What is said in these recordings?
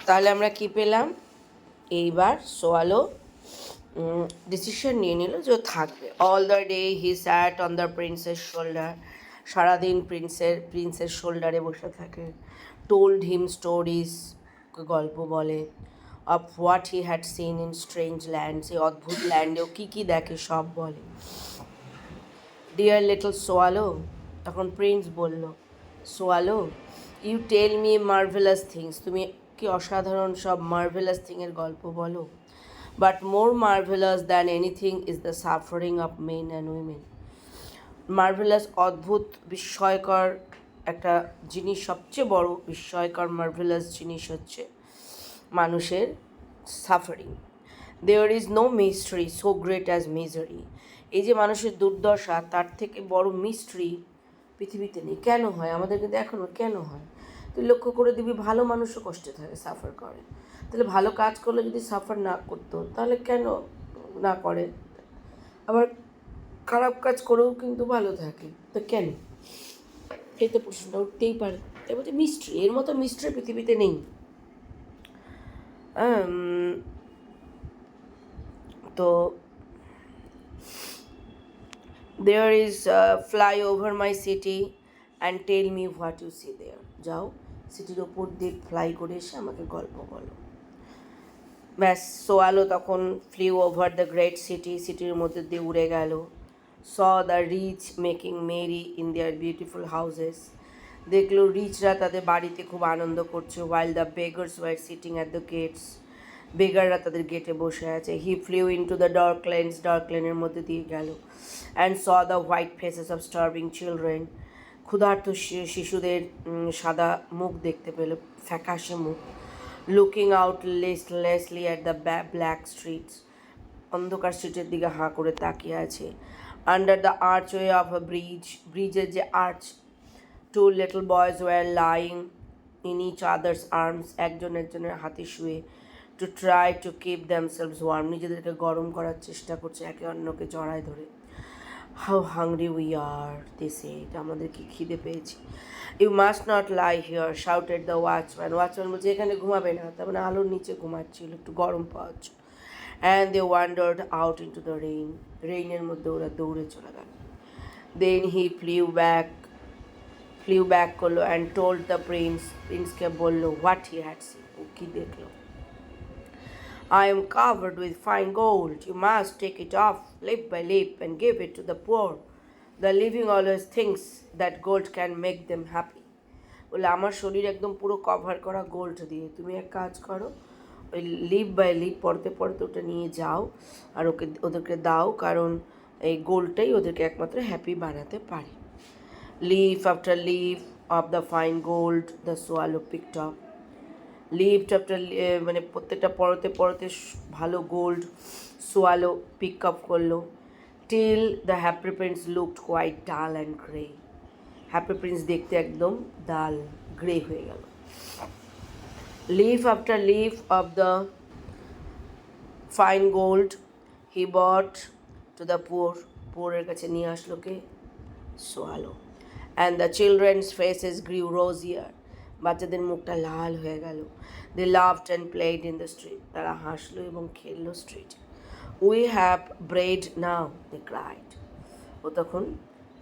তাহলে আমরা কি পেলাম? এইবার সোয়ালো ডিসিশন নিয়ে নিল যে ও থাকবে। All the day he sat on the প্রিন্সের শোল্ডার, সারাদিন প্রিন্সের শোল্ডারে বসে থাকে। টোল্ড হিম স্টোরিজ, গল্প বলে। Of what he had seen in strange land, সেই অদ্ভুত ল্যান্ডেও কী কী দেখে সব বলে। ডিয়ার লিটল সোয়ালো, তখন প্রিন্স বলল, swallow you tell me marvellous things, তুমি কি অসাধারণ সব মার্ভেলাস থিংয়ের গল্প বলো। But more marvellous than anything is the suffering of men and women. Marvellous, অদ্ভুত, বিস্ময়কর একটা জিনিস, সবচেয়ে বড় বিস্ময়কর মার্ভেলাস জিনিস হচ্ছে মানুষের suffering. There is no mystery so great as misery. এই যে মানুষের দুর্দশা, তার থেকে বড় মিস্ট্রি পৃথিবীতে নেই। কেন হয় আমাদের, কিন্তু এখনও কেন হয়? তুই লক্ষ্য করে দিবি ভালো মানুষও কষ্টে থাকে, সাফার করে। তাহলে ভালো কাজ করলে যদি সাফার না করতো তাহলে কেন না করে? আবার খারাপ কাজ করেও কিন্তু ভালো থাকে, তো কেন? এই তো প্রশ্নটা উঠতেই পারে। তাই বলতে মিস্ট্রি, এর মতো মিস্ট্রি পৃথিবীতে নেই। তো there is fly over my city and tell me what you see there. যাও, সিটির ওপর দিয়ে ফ্লাই করে এসে আমাকে গল্প বলো। ব্যাস, সোয়ালো তখন flew over the great city, সিটির মধ্যে দিয়ে উড়ে গেল। Saw the rich making merry in their beautiful houses, দেখলো রিচরা তাদের বাড়িতে খুব আনন্দ করছে। While the beggars were sitting at the gates, বেগাররা তাদের গেটে বসে আছে। He flew into the dark লেনের মধ্যে দিয়ে গেল। And saw the white faces of starving children, ক্ষুধার্ত শিশুদের সাদা মুখ দেখতে পেল, ফ্যাকাশে মুখ। Looking out listlessly at the black streets, অন্ধকার স্ট্রিটের দিকে হাঁ করে তাকিয়ে আছে। Under the archway of a ব্রিজের যে arch, two little boys were lying in each other's arms, একজনের হাতে শুয়ে। To try to keep themselves warm, নিজেদেরকে গরম করার চেষ্টা করছে একে অন্যকে জড়ায় ধরে। How hungry we are, they said, আমাদের কি খিদে পেয়েছি। You must not lie here shouted the watchman, watchman বলছে এখানে ঘুমাবে না, তার মানে আলোর নিচে ঘুমাচ্ছিল, একটু গরম পাওয়া যাচ্ছে। And they wandered out into the রেইনের মধ্যে ওরা দৌড়ে চলে গেল। দেন হি ফ্লিউ ব্যাক করলো অ্যান্ড টোল্ড দ্য প্রিন্সকে বললো হোয়াট হি হ্যাড সিন, ও কী দেখলো। I am covered with fine gold. You must take it off lip by lip and give it to the poor. The living always thinks that gold can make them happy. বলে আমার শরীর একদম পুরো cover করা gold দিয়ে, তুমি এক কাজ করো, ওই লিপ বাই লিপ পড়তে পড়তে ওটা নিয়ে যাও আর ওদেরকে দাও, কারণ এই গোল্ডটাই ওদেরকে একমাত্র হ্যাপি বানাতে পারে। Leaf after leaf of the fine gold the swallow picked up, leaf after মানে প্রত্যেকটা পরতে পরতে ভালো গোল্ড সোয়ালো পিক আপ করলো। Till the happy prince looked quite dull and grey, happy prince দেখতে একদম ডাল গ্রে হয়ে গেল। Leaf after leaf of the fine gold he brought to the পুয়ারের কাছে নিয়ে আসলো কে? Swallow. And the children's faces grew rosier, বাচ্চাদের মুখটা লাল হয়ে গেল। They laughed and played in the street, তারা হাসলো এবং খেললো street. We have bread now, they cried, ও তখন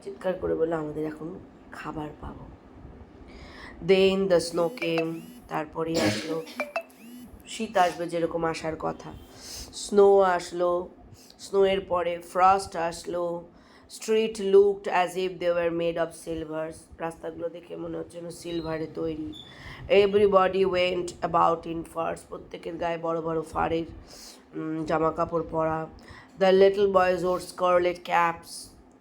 চিৎকার করে বললো আমাদের এখন খাবার পাবো। দেন দ্য স্নো কেম, তারপরে আসলো শীত, আসবে যেরকম আসার কথা। স্নো আসলো, স্নোয়ের পরে ফ্রস্ট আসলো। Street looked as if they were made of silvers, রাস্তাগুলো দেখে মনে হচ্ছে যেন সিলভারে তৈরি। Everybody went about in furs, প্রত্যেকের গায়ে বড় বড় ফাড়ের জামা কাপড় পরা। The little boys wore scarlet caps,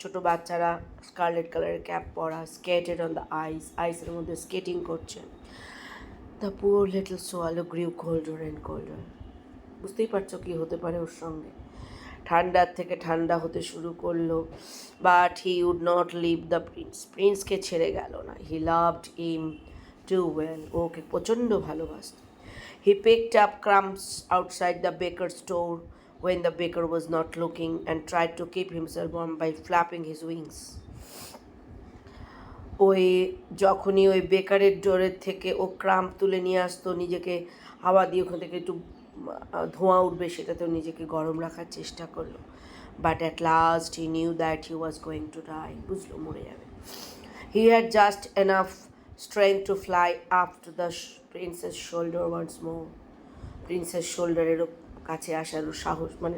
ছোটো বাচ্চারা স্কারলেট কালারের ক্যাপ পরা। স্কেটেড অন দ্য আইসের মধ্যে স্কেটিং করছে। The poor little swallow গ্রিউ colder and colder, বুঝতেই পারছো কী হতে পারে ওর সঙ্গে, ঠান্ডার থেকে ঠান্ডা হতে শুরু করলো। But he would not leave the প্রিন্সকে ছেড়ে গেল না। He loved him too well, ওকে প্রচণ্ড ভালোবাসত। He picked up crumbs outside the baker store when the baker was not looking and tried to keep himself warm by flapping his wings. ওই যখনই ওই বেকারের ডোরের থেকে ও ক্রাম্প তুলে নিয়ে আসতো, নিজেকে হাওয়া দিয়ে ওখান থেকে একটু ধোঁয়া উঠবে, সেটাতেও নিজেকে গরম রাখার চেষ্টা করলো। But at last he knew that he was going to die, বুঝলো মরে যাবে। He had just enough strength to fly up to the prince's shoulder once more. Prince's শোল্ডারেরও কাছে আসারও সাহস, মানে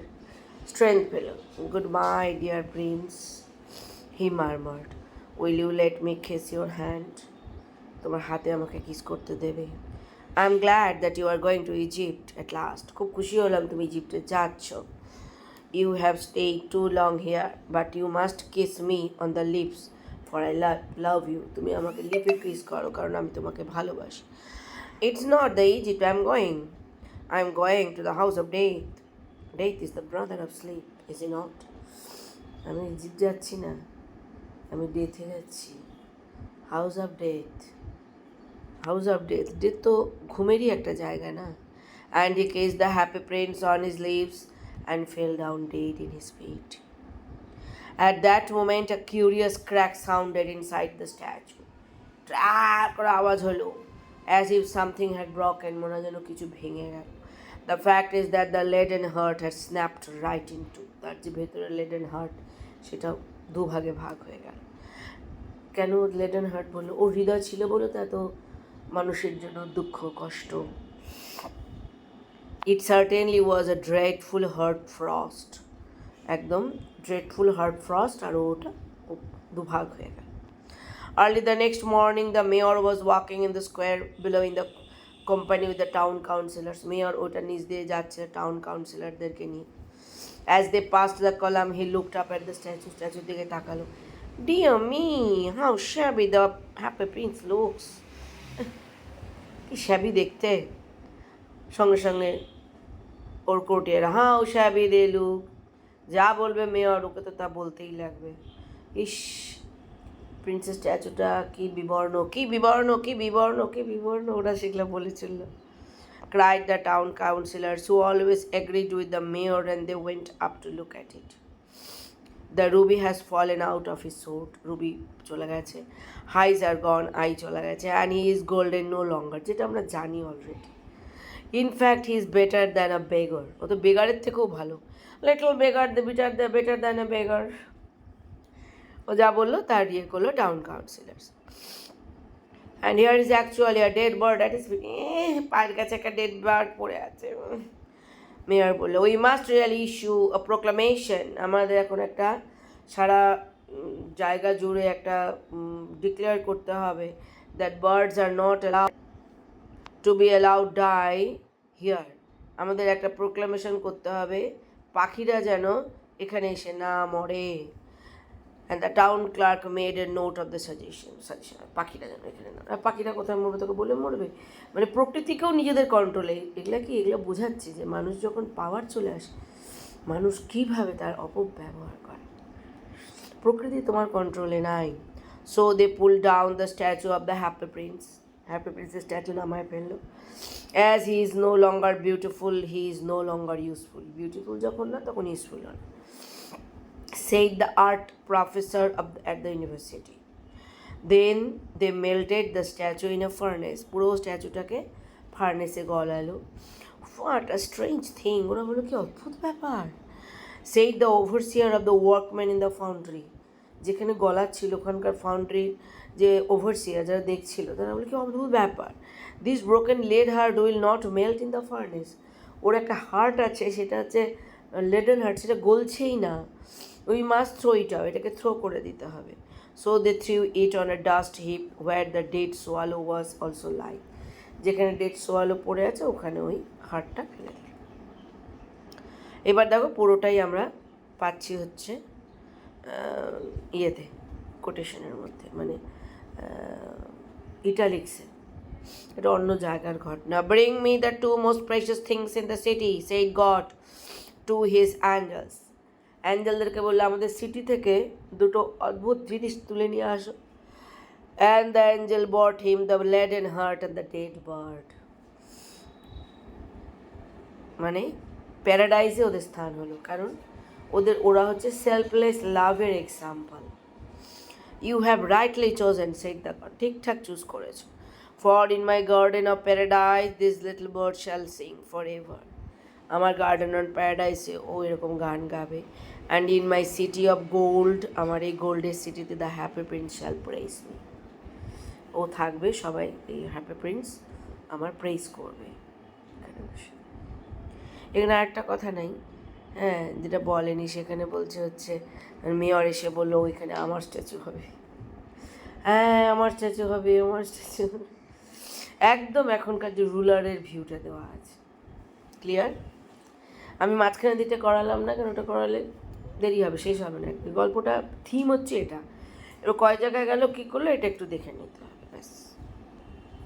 স্ট্রেংথ পেল। Goodbye dear prince, he murmured. Will you let me kiss your hand? তোমার হাতে আমাকে কিস করতে দেবে? I am glad that you are going to Egypt at last. খুব খুশি হলাম তুমি ইজিপ্টে যাচ্ছ। You have stayed too long here, but you must kiss me on the lips, for I love you. তুমি আমাকে লিপে কিস করো, কারণ আমি তোমাকে ভালোবাসি। It's not the Egypt I am going, I am going to the house of death. Death is the brother of sleep, is it not? আমি Egypt যাচ্ছি না, আমি ডেথে যাচ্ছি। House of death, house of death, death তো ঘুমেরই একটা জায়গা না। And he kissed the happy prince on his lips and fell down dead in his feet. At that moment a curious crack sounded inside the statue. Track করে আওয়াজ হলো, as if something had broken, মনে হয় যেন কিছু ভেঙে গেল। The fact is that the leaden heart had snapped right in two. তার যে ভেতরে leaden heart, সেটা দুভাগে ভাগ হয়ে গেল। কেন leaden heart বললো? ওর হৃদয় ছিল বলে তো এত মানুষের জন্য দুঃখ কষ্ট। It certainly was a dreadful heart frost. একদম dreadful heart frost, আর ওটা দুভাগ হয়ে গেল। Early the next morning, the mayor was walking in the square below in the company with the town councillors. Mayor ওটা নিচ দিয়ে যাচ্ছে town councillorদেরকে নিয়ে। As they passed the column, he looked up at the statue. Statue দিকে তাকালো। Dear me, how shabby the happy prince looks. কি shabby দেখতে। সঙ্গে সঙ্গে ওর কোর্টের হাউ shabby they look. যা বলবে মেয়র, ওকে তো তা বলতেই লাগবে। ইস, প্রিন্সেস স্ট্যাচুটা কি বিবর্ণ, কি বিবর্ণ, কি বিবর্ণ, কি বিবর্ণ, ওরা সেগুলো বলেছিল। Cried the town councillors, who always agreed with the mayor, and they went up to look at it. The ruby has fallen out of his sword. Ruby চলে গেছে। Eyes are gone, eye চলে গেছে। And he is golden no longer, যেটা আমরা জানি already. In fact, he is better than a beggar. ও তো বেগারের থেকেও ভালো। Little beggar, the better than a beggar. ও যা বললো তার ইয়ে করলো town councillors. And here is actually a dead bird that is, পায়ের কাছে একটা ডেড বার্ড পড়ে আছে। মেয়র বললো, we must really issue a proclamation. আমাদের এখন একটা সারা জায়গা জুড়ে একটা ডিক্লেয়ার করতে হবে that birds are not allowed to be allowed die here. আমাদের একটা প্রোক্লামেশন করতে হবে, পাখিরা যেন এখানে এসে না মরে। And the town clerk made a note of the suggestion. পাখিরা যেন এখানে না, পাখিরা কোথায় মরবে, তোকে বলে মরবে, মানে প্রকৃতিকেও নিজেদের কন্ট্রোলে। এগুলো কি, এগুলো বোঝাচ্ছে যে মানুষ যখন পাওয়ার চলে আসে, মানুষ কীভাবে তার অপব্যবহার করে। প্রকৃতি তোমার কন্ট্রোলে নাই। So they pull down the statue of the happy prince. Happy প্রিন্সের স্ট্যাচু নামায় ফেললো। As he is no longer beautiful, he is no longer useful. Beautiful যখন না, তখন ইউজফুল হয়, said the art professor at the university. Then they melted the statue in a furnace. পুরো স্ট্যাচুটাকে ফার্নেসে গলালো। What a strange thing! ওরা বললো কি অদ্ভুত ব্যাপার। Said the overseer of the workmen in the foundry. যেখানে গলাচ্ছিল ওখানকার ফাউন্ড্রির যে ওভারসিয়ার, যারা দেখছিল, তারা বলে কি অদ্ভুত ব্যাপার। This broken lead heart will not melt in the furnace. ওর একটা হার্ট আছে, সেটা হচ্ছে লেডেন হার্ট, সেটা গলছেই না। We must throw it out, এটাকে থ্রো করে দিতে হবে। So they threw it on a dust heap where the dead swallow was also lie. যেখানে ডেড সোয়ালো পড়ে আছে ওখানে ওই হার্টটা ফেলে দিল। এবার দেখো পুরোটাই আমরা পাচ্ছি হচ্ছে ইয়েতে, কোটেশনের মধ্যে, মানে ইটালিক্সে। এটা অন্য জায়গার ঘটনা। Bring me the two most precious things in the city, said God to his angels. অ্যাঞ্জেলদেরকে বললো আমাদের সিটি থেকে দুটো অদ্ভুত জিনিস তুলে নিয়ে আসো। And the angel brought him the leaden heart and the dead bird. মানে প্যারাডাইজে ওদের স্থান হলো, কারণ ওরা হচ্ছে সেলফলেস লাভের example. You have rightly chosen said the God, ঠিকঠাক চুজ করেছো। For in my garden of paradise this little bird shall sing for ever, আমার গার্ডেন অন প্যারাডাইসে ও এরকম গান গাবে। And in my city of gold, আমার এই গোল্ডের সিটিতে the happy prince shall praise me, ও থাকবে, সবাই এই হ্যাপি প্রিন্স আমার প্রেইজ করবে এখানে বসে। এখানে আরেকটা কথা নাই, হ্যাঁ, যেটা বলেনি, সেখানে বলছে হচ্ছে মেয়র এসে বললো ওইখানে আমার স্ট্যাচু হবে। হ্যাঁ, আমার স্ট্যাচু হবে, আমার স্ট্যাচু হবে, একদম এখনকার যে রুলারের ভিউটা দেওয়া আছে, ক্লিয়ার? আমি মাঝখানে দিতে করালাম না, কেন ওটা করালে দেরি হবে, শেষ হবে না। গল্পটা থিম হচ্ছে এটা, এবার কয় জায়গায় গেল কী করলো এটা একটু দেখে নিতে হবে।